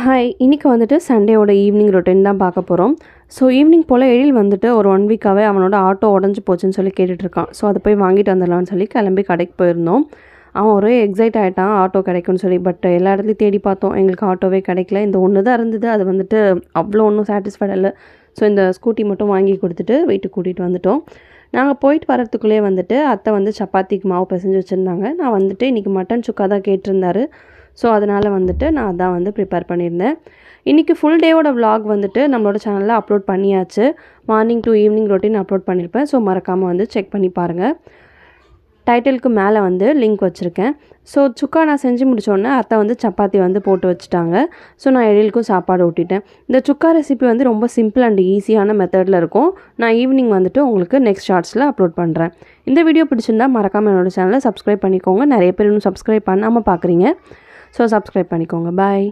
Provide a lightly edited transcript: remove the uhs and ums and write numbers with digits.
Hi, இன்னைக்கு வந்துட்டு சண்டேவோட evening routine தான் பார்க்க போகிறோம். ஸோ ஈவினிங் போல் எழில் வந்துட்டு ஒரு 1 வீக்காகவே அவனோட ஆட்டோ உடஞ்சி போச்சுன்னு சொல்லி கேட்டுட்ருக்கான். ஸோ அதை போய் வாங்கிட்டு வந்துடலான்னு சொல்லி கிளம்பி கடைக்கு போயிருந்தோம். அவன் ஒரே எக்ஸைட் ஆகிட்டான் ஆட்டோ கிடைக்கும்னு சொல்லி. பட் எல்லா இடத்துலையும் தேடி பார்த்தோம், எங்களுக்கு ஆட்டோவே கிடைக்கல. இந்த ஒன்று தான் இருந்தது, அது வந்துட்டு அவ்வளோ ஒன்றும் சாட்டிஸ்ஃபைட் இல்லை. ஸோ இந்த ஸ்கூட்டி மட்டும் வாங்கி கொடுத்துட்டு வீட்டுக்கு கூட்டிகிட்டு வந்துட்டோம். நாங்கள் போயிட்டு வரத்துக்குள்ளே வந்துட்டு அத்தை வந்து சப்பாத்திக்கு மாவு பிசைஞ்சு வச்சுருந்தாங்க. நான் வந்துட்டு இன்றைக்கி மட்டன் சுக்கா தான் கேட்டிருந்தாரு. ஸோ அதனால் வந்துட்டு நான் அதான் வந்து ப்ரிப்பேர் பண்ணியிருந்தேன். இன்றைக்கி ஃபுல் டேவோட விலாக் வந்துட்டு நம்மளோட சேனலில் அப்லோட் பண்ணியாச்சு. Morning to evening routine upload பண்ணியிருப்பேன். ஸோ மறக்காமல் வந்து செக் பண்ணி பாருங்கள். டைட்டிலுக்கு மேலே வந்து லிங்க் வச்சுருக்கேன். ஸோ சுக்கா நான் செஞ்சு முடித்தோடனே அத்தை வந்து சப்பாத்தி வந்து போட்டு வச்சுட்டாங்க. ஸோ நான் எழிலுக்கும் சாப்பாடு ஊட்டிட்டேன். இந்த சுக்கா ரெசிபி வந்து ரொம்ப சிம்பிள் அண்ட் ஈஸியான மெத்தடில் இருக்கும். நான் ஈவினிங் வந்துட்டு உங்களுக்கு நெக்ஸ்ட் ஷார்ட்ஸில் அப்லோட் பண்ணுறேன். இந்த வீடியோ பிடிச்சிருந்தா மறக்காமல் என்னோட சேனலை சப்ஸ்கிரைப் பண்ணிக்கோங்க. நிறைய பேர் இன்னும் சப்ஸ்கிரைப் பண்ணாமல் பார்க்குறீங்க. ஸோ சப்ஸ்கிரைப் பண்ணிக்கோங்க. பாய்.